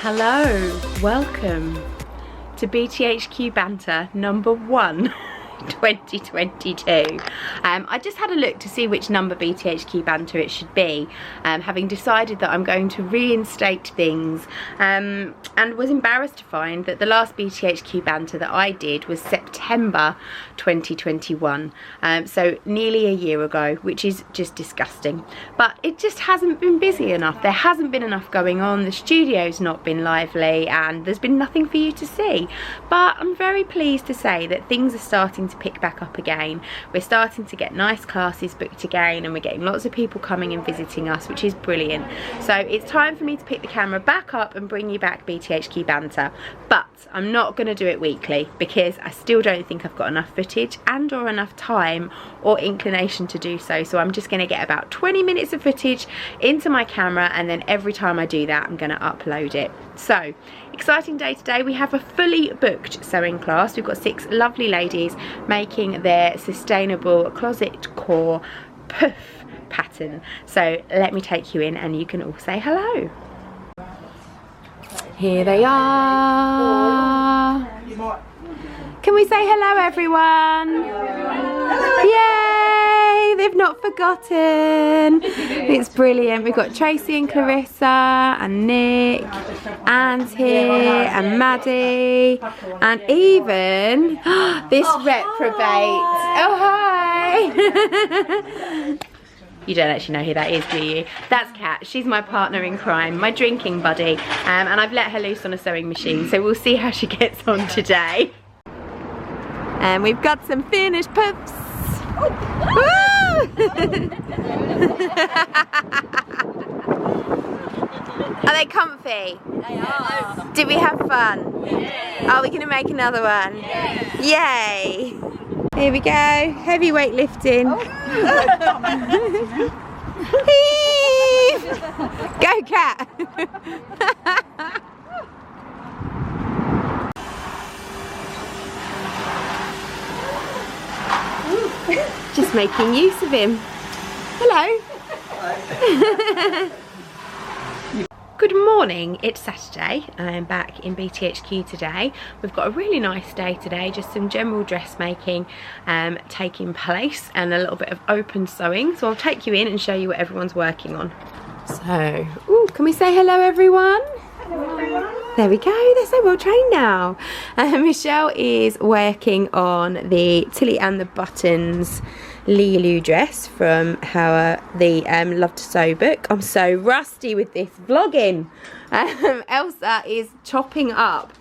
Hello, welcome to BTHQ Banter number 1 2022. I just had a look to see which number BTHQ Banter it should be, having decided that I'm going to reinstate things, and was embarrassed to find that the last BTHQ Banter that I did was September 2021, so nearly a year ago, which is just disgusting. But it just hasn't been busy enough. There hasn't been enough going on. The studio's not been lively and there's been nothing for you to see. But I'm very pleased to say that things are starting to pick back up again. We're starting to get nice classes booked again, and we're getting lots of people coming and visiting us, which is brilliant. So it's time for me to pick the camera back up and bring you back BTHQ Banter. But I'm not going to do it weekly because I still don't think I've got enough footage and or enough time or inclination to do so. So I'm just going to get about 20 minutes of footage into my camera, and then every time I do that I'm going to upload it. So exciting day today. We have a fully booked sewing class. We've got 6 lovely ladies making their sustainable closet core puff pattern. So let me take you in and you can all say hello. Here they are. Can we say hello, everyone? Yay! They've not forgotten. It's brilliant. We've got Tracy and Clarissa and Nick, Anne's here, and Maddie, and even this reprobate. Oh, hi! You don't actually know who that is, do you? That's Kat. She's my partner in crime, my drinking buddy, and I've let her loose on a sewing machine, so we'll see how she gets on today. And we've got some finished puffs. Oh. Are they comfy? They are. Did we have fun? Yeah. Are we going to make another one? Yeah. Yay! Here we go, heavyweight lifting. Oh. Heave! Go, Kat! Just making use of him. Hello. Hello. Good morning, it's Saturday. I'm back in BTHQ today. We've got a really nice day today, just some general dressmaking taking place and a little bit of open sewing. So I'll take you in and show you what everyone's working on. So, ooh, can we say hello, everyone? Hello, everyone. There we go, they're so well trained now. Michelle is working on the Tilly and the Buttons Lulu dress from the Love to Sew book. I'm so rusty with this vlogging. Elsa is chopping up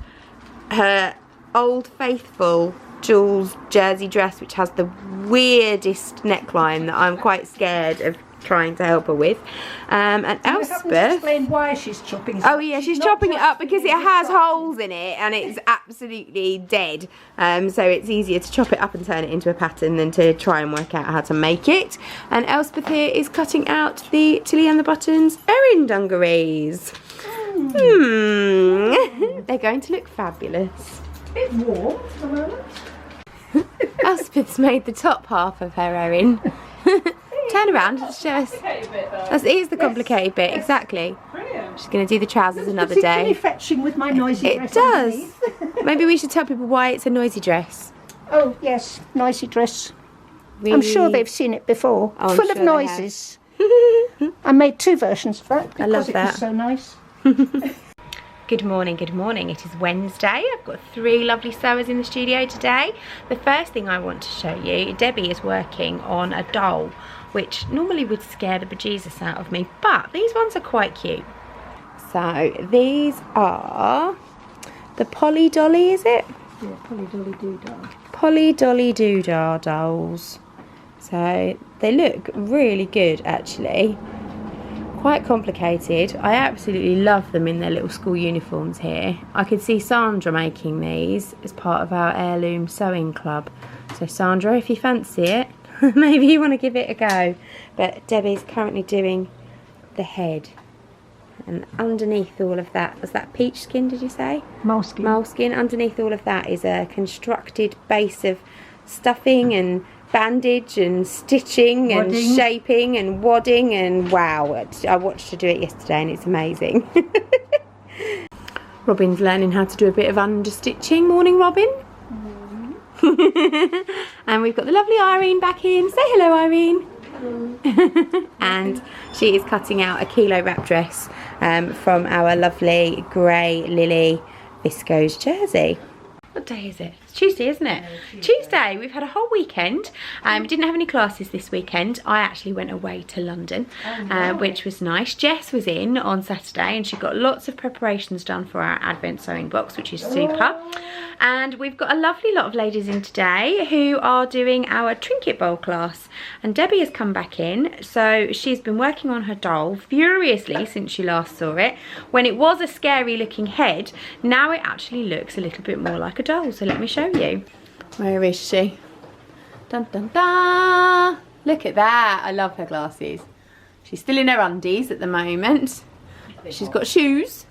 her Old Faithful Jules jersey dress, which has the weirdest neckline that I'm quite scared of trying to help her with, and Elspeth, explain why she's chopping it up. Oh yeah, she's chopping it up because it has holes in it and it's absolutely dead, so it's easier to chop it up and turn it into a pattern than to try and work out how to make it. And Elspeth here is cutting out the Tilly and the Buttons Erin dungarees. They're going to look fabulous. A bit warm at the moment. Elspeth's made the top half of her Erin. Turn around, show us. It is the complicated bit, exactly. Brilliant. She's going to do the trousers another day. It's fetching with my noisy dress. It does. Maybe we should tell people why it's a noisy dress. Oh yes, noisy dress. Really? I'm sure they've seen it before. Oh, full of noises. I made 2 versions of that because I love that. It was so nice. Good morning, good morning. It is Wednesday. I've got 3 lovely sewers in the studio today. The first thing I want to show you, Debbie is working on a doll, which normally would scare the bejesus out of me, but these ones are quite cute. So these are the Polly Dolly, is it? Yeah, Polly Dolly Doodah. Polly Dolly Doodah dolls. So they look really good actually. Quite complicated. I absolutely love them in their little school uniforms here. I could see Sandra making these as part of our heirloom sewing club. So Sandra, if you fancy it, maybe you want to give it a go. But Debbie's currently doing the head. And underneath all of that, was that peach skin, did you say? Moleskin. Moleskin. Underneath all of that is a constructed base of stuffing and bandage and stitching and shaping and wadding, and wow, I watched her do it yesterday and it's amazing. Robin's learning how to do a bit of understitching. Morning, Robin. And we've got the lovely Irene back in. Say hello, Irene. And she is cutting out a kilo wrap dress from our lovely grey Lily viscose jersey. What day is it? It's Tuesday, isn't it? Tuesday. We've had a whole weekend. We didn't have any classes this weekend. I actually went away to London, which was nice. Jess was in on Saturday and she got lots of preparations done for our Advent sewing box, which is super. And we've got a lovely lot of ladies in today who are doing our trinket bowl class. And Debbie has come back in, so she's been working on her doll furiously since she last saw it. When it was a scary looking head, now it actually looks a little bit more like a doll. So let me show you. Where is she? Dun dun dun! Look at that. I love her glasses. She's still in her undies at the moment. She's got shoes.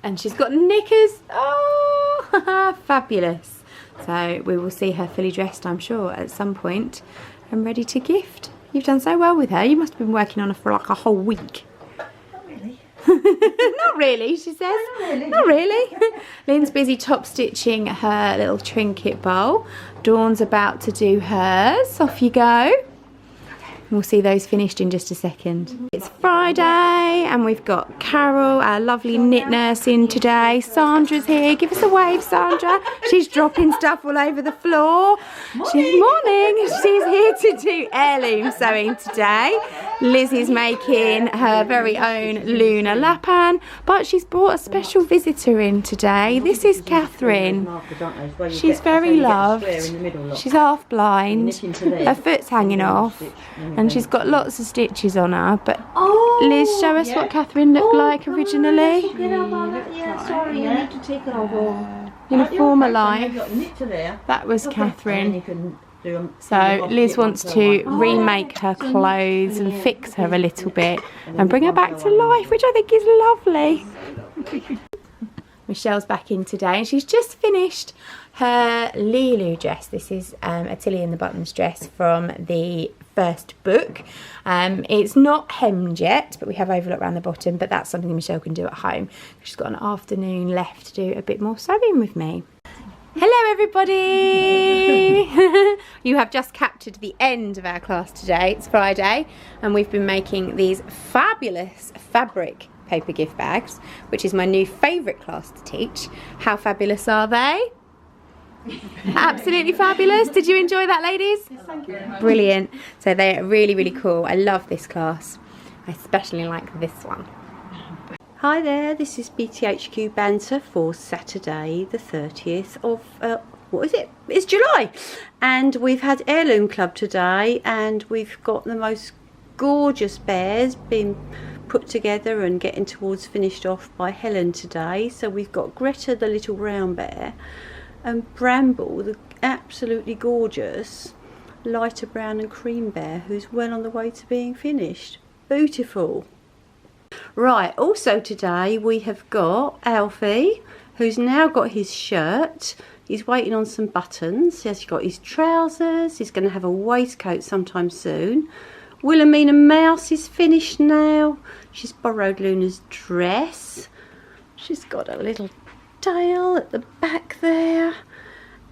And she's got knickers. Oh, fabulous. So we will see her fully dressed, I'm sure, at some point and ready to gift. You've done so well with her. You must have been working on her for like a whole week. Not really. Not really, she says. Not really. Not really. Lynn's busy top stitching her little trinket bowl. Dawn's about to do hers. Off you go. We'll see those finished in just a second. It's Friday and we've got Carol, our lovely knit nurse, in today. Sandra's here. Give us a wave, Sandra. She's dropping stuff all over the floor. Morning. She's here to do heirloom sewing today. Lizzie's making her very own lunar lapan, but she's brought a special visitor in today. This is Catherine. She's very loved. She's half blind. Her foot's hanging off. And she's got lots of stitches on her, but Liz, show us what Catherine looked like originally. Sorry, you need to take it over. In a former life, that was Catherine. So Liz wants to remake her clothes and fix her a little bit and bring her back to life, which I think is lovely. Michelle's back in today and she's just finished her Lulu dress. This is a Tilly in the Buttons dress from the first book. It's not hemmed yet, but we have overlock around the bottom, but that's something Michelle can do at home. She's got an afternoon left to do a bit more sewing with me. Hello everybody! You have just captured the end of our class today. It's Friday and we've been making these fabulous fabric paper gift bags, which is my new favourite class to teach. How fabulous are they? Absolutely fabulous. Did you enjoy that, ladies? Yes, thank you. Brilliant. So they're really, really cool. I love this class. I especially like this one. Hi there, this is BTHQ banter for Saturday the 30th of, what is it? It's July. And we've had Heirloom Club today and we've got the most gorgeous bears being put together and getting towards finished off by Helen today. So we've got Greta the little brown bear and Bramble the absolutely gorgeous lighter brown and cream bear who's well on the way to being finished. Beautiful. Right, also today we have got Alfie, who's now got his shirt. He's waiting on some buttons. He's got his trousers. He's going to have a waistcoat sometime soon. Wilhelmina Mouse is finished now. She's borrowed Luna's dress. She's got a little tail at the back there.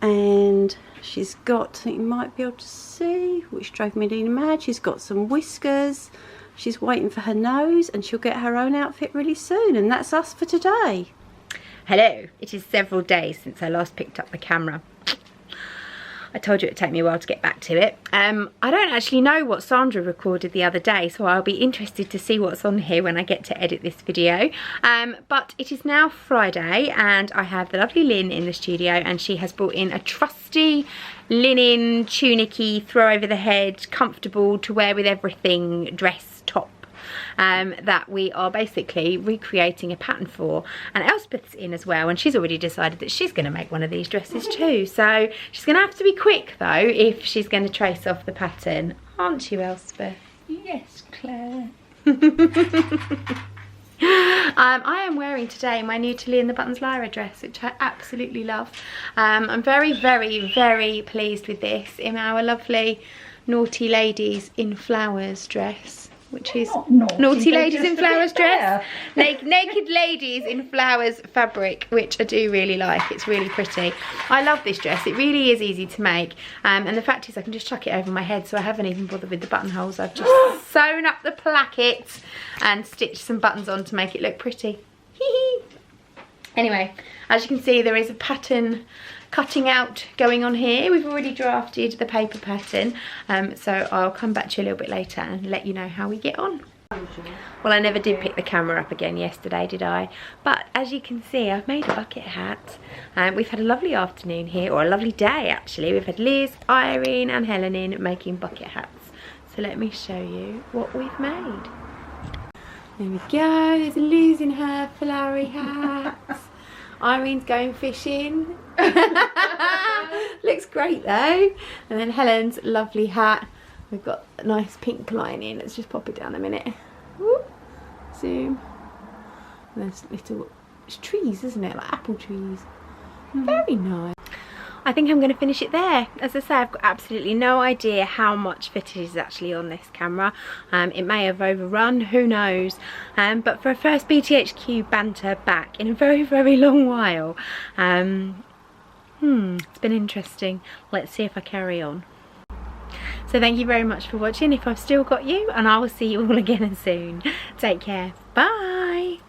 And she's got, I think you might be able to see, which drove me mad, she's got some whiskers. She's waiting for her nose and she'll get her own outfit really soon. And that's us for today. Hello. It is several days since I last picked up the camera. I told you it would take me a while to get back to it. I don't actually know what Sandra recorded the other day, so I'll be interested to see what's on here when I get to edit this video. But it is now Friday and I have the lovely Lynn in the studio and she has brought in a trusty linen, tunicky, throw over the head, comfortable to wear with everything dress top. That we are basically recreating a pattern for, and Elspeth's in as well and she's already decided that she's going to make one of these dresses too, so she's going to have to be quick though if she's going to trace off the pattern, aren't you, Elspeth? Yes, Claire. I am wearing today my new Tilly in the Buttons Lyra dress, which I absolutely love. I'm very, very, very pleased with this in our lovely Naughty Ladies in Flowers dress. which is naughty ladies in just a flowers bit there. dress. Naked ladies in flowers fabric, which I do really like. It's really pretty. I love this dress. It really is easy to make, and the fact is I can just chuck it over my head, so I haven't even bothered with the buttonholes. I've just sewn up the plackets and stitched some buttons on to make it look pretty. Anyway, as you can see, there is a pattern cutting out going on here. We've already drafted the paper pattern, so I'll come back to you a little bit later and let you know how we get on. Well, I never did pick the camera up again yesterday, did I? But as you can see, I've made a bucket hat. We've had a lovely afternoon here, or a lovely day actually. We've had Liz, Irene and Helen in making bucket hats. So let me show you what we've made. There we go, there's Liz in her flowery hats. Irene's going fishing. Looks great though. And then Helen's lovely hat. We've got a nice pink lining. Let's just pop it down a minute. Whoop. Zoom. And there's little, it's trees, isn't it? Like apple trees. Very nice. I think I'm going to finish it there. As I say, I've got absolutely no idea how much footage is actually on this camera. It may have overrun, who knows. But for a first BTHQ banter back in a very, very long while, it's been interesting. Let's see if I carry on. So thank you very much for watching, if I've still got you, and I will see you all again soon. Take care. Bye.